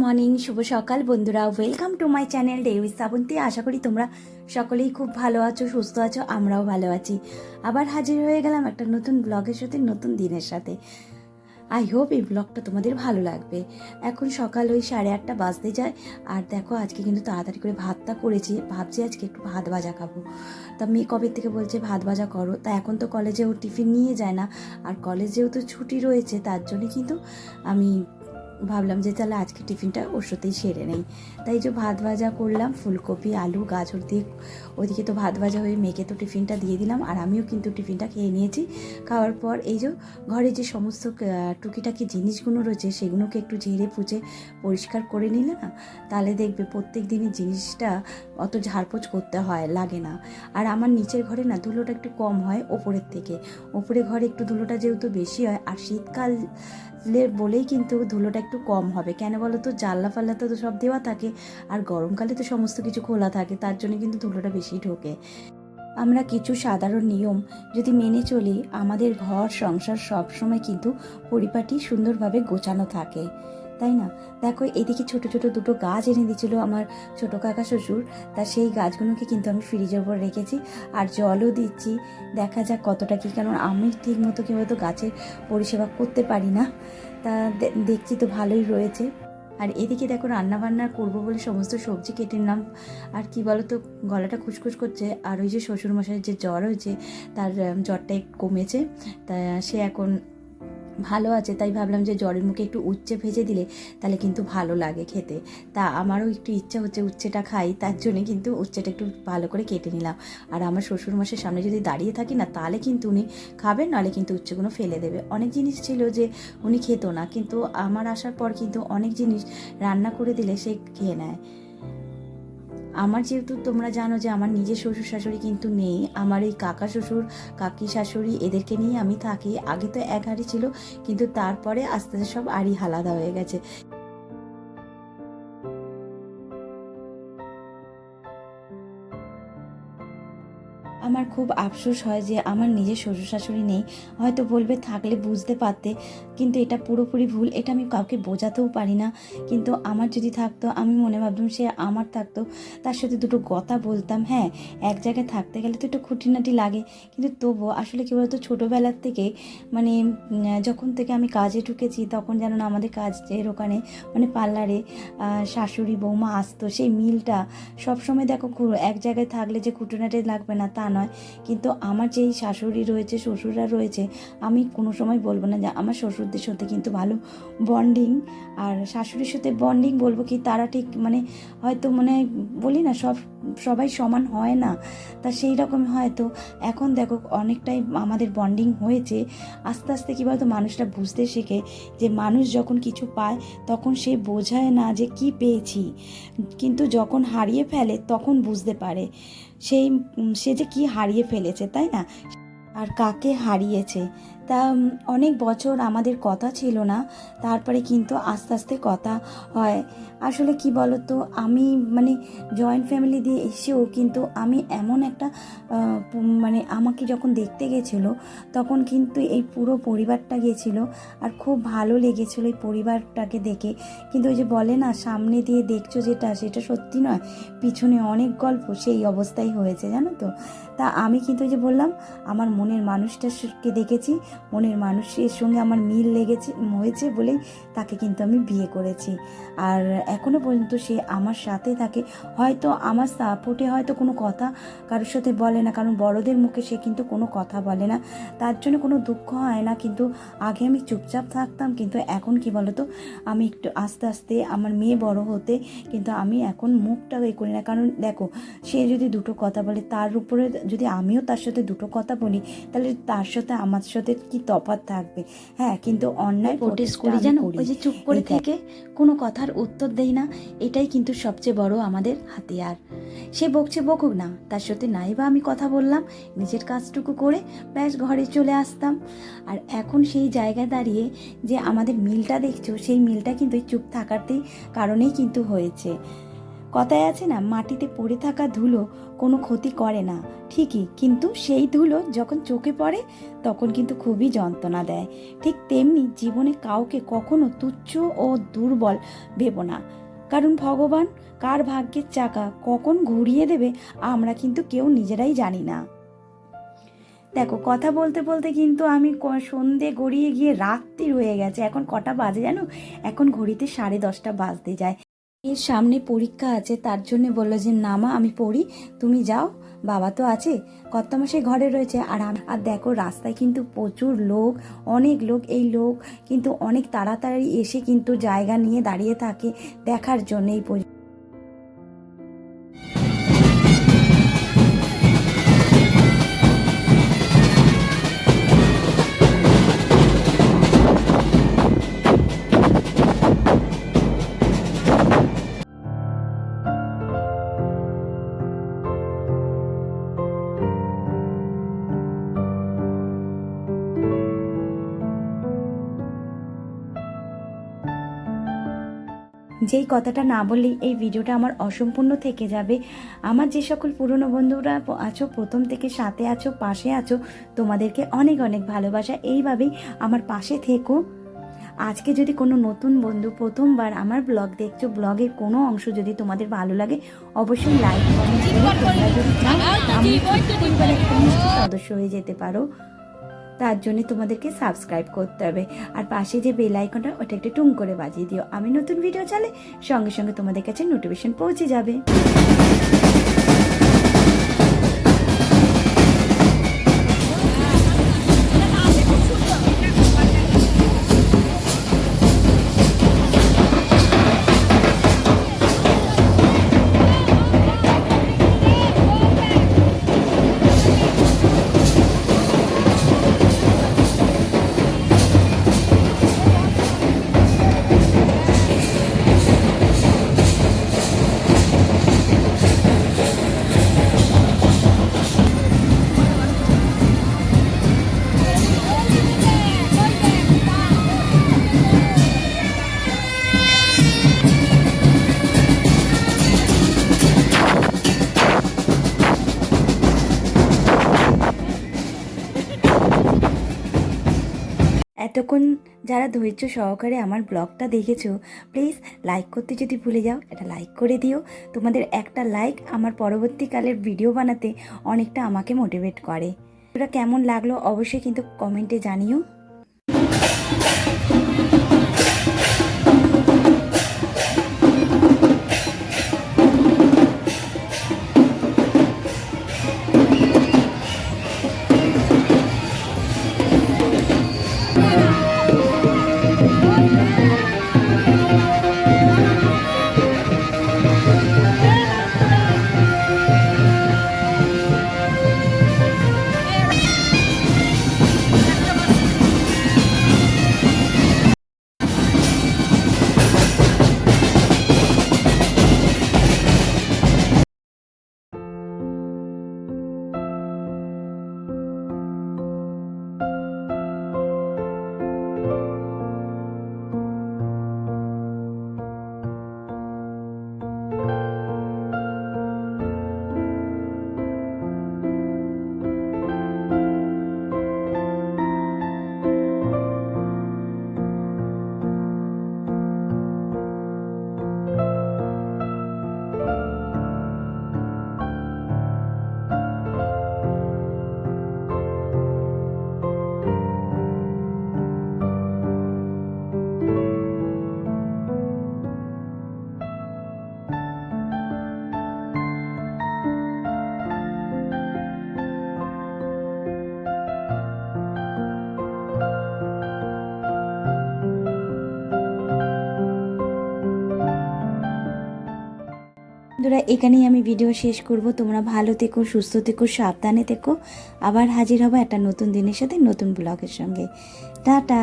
Morning, শুভ সকাল বন্ধুরা। Welcome to my channel day with Srabanti. আশা করি তোমরা সকলেই খুব ভালো আছো, সুস্থ আছো, আমরাও ভালো আছি। আবার হাজির হয়ে গেলাম একটা নতুন ব্লগের সাথে, নতুন দিনের সাথে। আই হোপ এই ব্লগটা তোমাদের ভালো লাগবে। এখন সকাল ওই 8:30 বাজতে যায়। আর দেখো আজকে কিন্তু তাড়াতাড়ি করে ভাতটা করেছি, ভাবছি আজকে একটু ভাত ভাজা খাবো। তা মেয়ে কবে থেকে বলছে ভাত ভাজা করো, তা এখন তো কলেজে ও টিফিন নিয়ে যায় না, আর কলেজ যেহেতু ছুটি রয়েছে তার জন্য কিন্তু আমি ভাবলাম যে তাহলে আজকে টিফিনটা ওর সাথেই সেরে নেই। তাই যে ভাত ভাজা করলাম, ফুলকপি আলু গাজর দিয়ে। ওইদিকে তো ভাত ভাজা হয়ে মেয়েকে তো টিফিনটা দিয়ে দিলাম, আর আমিও কিন্তু টিফিনটা খেয়ে নিয়েছি। খাওয়ার পর এই যে ঘরে যে সমস্ত টুকিটাকি জিনিসগুলো রয়েছে সেগুলোকে একটু ঝেড়ে পুছে পরিষ্কার করে নিলে না, তাহলে দেখবে প্রত্যেক দিনের জিনিসটা অত ঝাড়পোছ করতে হয় লাগে না। আর আমার নিচের ঘরে না ধুলোটা একটু কম হয় ওপরের থেকে। ওপরে ঘরে একটু ধুলোটা যেহেতু বেশি হয়, আর শীতকাল বলেই কিন্তু ধুলোটা একটু কম হবে। কেন বলো তো, জানলা ফাল্লাতে তো সব দেওয়া থাকে, আর গরমকালে তো সমস্ত কিছু খোলা থাকে, তার জন্য কিন্তু ধুলোটা বেশি ঢোকে। আমরা কিছু সাধারণ নিয়ম যদি মেনে চলি, আমাদের ঘর সংসার সবসময় কিন্তু পরিপাটি সুন্দরভাবে গোছানো থাকে, তাই না? দেখো এদিকে ছোট ছোট দুটো গাছ এনে দিয়েছিল আমার ছোট কাকা শ্বশুর, তা সেই গাছগুলোকে কিন্তু আমি ফ্রিজের উপর রেখেছি, আর জলও দিচ্ছি। দেখা যাক কতটা কী, কারণ আমি ঠিক মতো কেউ হয়তো গাছের পরিষেবা করতে পারি না। তা দেখছি তো ভালোই রয়েছে। আর এদিকে দেখো রান্নাবান্না করবো বলে সমস্ত সবজি কেটে নিলাম। আর কি বলো তো, গলাটা খুসখুস করছে, আর ওই যে শ্বশুরমশাইয়ের যে জ্বর হয়েছে, তার জ্বরটা একটু কমেছে, তা সে এখন ভালো আছে। তাই ভাবলাম যে জ্বরের মুখে একটু উচ্ছে ভেজে দিলে তাহলে কিন্তু ভালো লাগে খেতে। তা আমারও একটু ইচ্ছা হচ্ছে উচ্ছেটা খাই, তার জন্যে কিন্তু উচ্ছেটা একটু ভালো করে কেটে নিলাম। আর আমার শ্বশুরমশাইয়ের সামনে যদি দাঁড়িয়ে থাকি না, তাহলে কিন্তু উনি খাবেন, নাহলে কিন্তু উচ্ছেগুলো ফেলে দেবে। অনেক জিনিস ছিল যে উনি খেত না, কিন্তু আমার আসার পর কিন্তু অনেক জিনিস রান্না করে দিলে সে খেয়ে নেয়। আমার যেহেতু তোমরা জানো যে আমার নিজের শ্বশুর শাশুড়ি কিন্তু নেই, আমার এই কাকা শ্বশুর কাকি শাশুড়ি এদেরকে নিয়ে আমি থাকি। আগে তো এক হাঁড়ি ছিল, কিন্তু তারপরে আস্তে আস্তে সব আড়ি আলাদা হয়ে গেছে। আমার খুব আফসোস হয় যে আমার নিজের শ্বশুর শাশুড়ি নেই। হয়তো বলবে থাকলে বুঝতে পারতে, কিন্তু এটা পুরোপুরি ভুল, এটা আমি কাউকে বোঝাতেও পারি না। কিন্তু আমার যদি থাকতো, আমি মনে ভাবতাম সে আমার থাকতো, তার সাথে দুটো কথা বলতাম। হ্যাঁ, এক জায়গায় থাকতে গেলে তো একটু খুঁটিনাটি লাগে, কিন্তু তবুও আসলে কী বলতো, ছোটোবেলার থেকে মানে যখন থেকে আমি কাজে ঢুকেছি, তখন যেন না আমাদের কাজের ওখানে মানে পার্লারে শাশুড়ি বৌমা আসতো, সেই মিলটা সবসময় দেখো এক জায়গায় থাকলে যে খুঁটিনাটি লাগবে না তা নয়। কিন্তু আমার যেই শাশুড়ি রয়েছে, শ্বশুররা রয়েছে, আমি কোনো সময় বলবো না যে আমার শ্বশুরদের সাথে কিন্তু ভালো বন্ডিং। আর শাশুড়ির সাথে বন্ডিং বলবো কি, তারা ঠিক মানে হয়তো মানে বলি না সবাই সমান হয় না, তা সেই রকম হয়তো এখন দেখো অনেকটাই আমাদের বন্ডিং হয়েছে। আস্তে আস্তে কী বলতো, মানুষটা বুঝতে শেখে যে মানুষ যখন কিছু পায় তখন সে বোঝায় না যে কি পেয়েছি, কিন্তু যখন হারিয়ে ফেলে তখন বুঝতে পারে সে যে কি হারিয়ে ফেলেছে, তাই না? আর কাকে হারিয়েছে। তা অনেক বছর আমাদের কথা ছিল না, তারপরে কিন্তু আস্তে আস্তে কথা হয়। আসলে কি বলতো, আমি মানে জয়েন্ট ফ্যামিলি দিয়ে এসেও কিন্তু আমি এমন একটা মানে আমাকে যখন দেখতে গেছিলো, তখন কিন্তু এই পুরো পরিবারটা গেছিলো, আর খুব ভালো লেগেছিলো এই পরিবারটাকে দেখে। কিন্তু ওই যে বলে না, সামনে দিয়ে দেখছো যেটা সেটা সত্যি নয়, পিছনে অনেক গল্প, সেই অবস্থাই হয়েছে জানো তো। তা আমি কিন্তু ওই যে বললাম, আমার মনের মানুষটাকে দেখেছি, মনের মানুষের সঙ্গে আমার মিল হয়েছে বলেই তাকে কিন্তু আমি বিয়ে করেছি। আর এখনও পর্যন্ত সে আমার সাথে থাকে। হয়তো আমার সাপোর্টে হয়তো কোনো কথা কারোর সাথে বলে না, কারণ বড়দের মুখে সে কিন্তু কোনো কথা বলে না, তার জন্য কোনো দুঃখ হয় না। কিন্তু আগে আমি চুপচাপ থাকতাম, কিন্তু এখন কি বলতো, আমি একটু আস্তে আস্তে আমার মেয়ে বড় হতে কিন্তু আমি এখন মুখটাও করি না। কারণ দেখো, সে যদি দুটো কথা বলে, তার উপরে যদি আমিও তার সাথে দুটো কথা বলি, তাহলে তার সাথে আমার সাথে কি তফাৎ থাকবে? হ্যাঁ, কিন্তু অন্যায় প্রোটেস্ট করি জানো, ওই যে চুপ করে থেকে কোনো কথার উত্তর দেই না, এটাই কিন্তু সবচেয়ে বড় আমাদের হাতিয়ার। সে বকছে বকুক না, তার সাথে নাই বা আমি কথা বললাম, নিজের কাজটুকু করে ব্যাস ঘরে চলে আসতাম। আর এখন সেই জায়গায় দাঁড়িয়ে যে আমাদের মিলটা দেখছো, সেই মিলটা কিন্তু চুপ থাকারতেই কারণেই কিন্তু হয়েছে। কথায় আছে না, মাটিতে পড়ে থাকা ধুলো কোনো ক্ষতি করে না ঠিকই, কিন্তু সেই ধুলো যখন চোখে পড়ে তখন কিন্তু খুবই যন্ত্রণা দেয়। ঠিক তেমনি জীবনে কাউকে কখনো তুচ্ছ ও দুর্বল ভেবো না, কারণ ভগবান কার ভাগ্যের চাকা কখন ঘুরিয়ে দেবে আমরা কিন্তু কেউ নিজেরাই জানি না। দেখো, কথা বলতে বলতে কিন্তু আমি সন্ধে গড়িয়ে গিয়ে রাত্রি হয়ে গেছে। এখন কটা বাজে জানো? এখন ঘড়িতে 10:30 বাজতে যায়। এর সামনে পরীক্ষা আছে, তার জন্য বললো যে না মা আমি পড়ি, তুমি যাও, বাবা তো আছে, কর্তামশাই ঘরে রয়েছে। আর দেখো রাস্তায় কিন্তু প্রচুর লোক, অনেক লোক। এই লোক কিন্তু অনেক তাড়াতাড়ি এসে কিন্তু জায়গা নিয়ে দাঁড়িয়ে থাকে দেখার জন্য এই যেই কথাটা না বললেই এই ভিডিওটা আমার অসম্পূর্ণ থেকে যাবে। আমার যে সকল পুরনো বন্ধুরা আছো, প্রথম থেকে সাথে আছো, পাশে আছো, তোমাদেরকে অনেক অনেক ভালোবাসা। এইভাবেই আমার পাশে থেকো। আজকে যদি কোনো নতুন বন্ধু প্রথমবার আমার ব্লগ দেখছো, ব্লগের কোনো অংশ যদি তোমাদের ভালো লাগে অবশ্যই লাইক কমেন্ট করে, তোমরা যদি চাও আমি পরিবারের একটা মিষ্টি সদস্য হয়ে যেতে পারো। তার জন্য তোমাদেরকে সাবস্ক্রাইব করতে হবে, আর পাশে যে বেল আইকনটা ওটা একটু টুং করে বাজিয়ে দিও। আমি নতুন ভিডিও চালে সঙ্গে সঙ্গে তোমাদের কাছে নোটিফিকেশন পৌঁছে যাবে। এতক্ষণ যারা ধৈর্য সহকারে আমার ব্লগটা দেখেছো, প্লিজ লাইক করতে যদি ভুলে যাও এটা লাইক করে দিও। তোমাদের একটা লাইক আমার পরবর্তীকালের ভিডিও বানাতে অনেকটা আমাকে মোটিভেট করে। ওটা কেমন লাগলো অবশ্যই কিন্তু কমেন্টে জানিও। বন্ধুরা, এখানেই আমি ভিডিও শেষ করব। তোমরা ভালো থেকো, সুস্থ থেকো, সাবধানে থেকো। আবার হাজির হবো একটা নতুন দিনের সাথে, নতুন ব্লগের সঙ্গে। টাটা।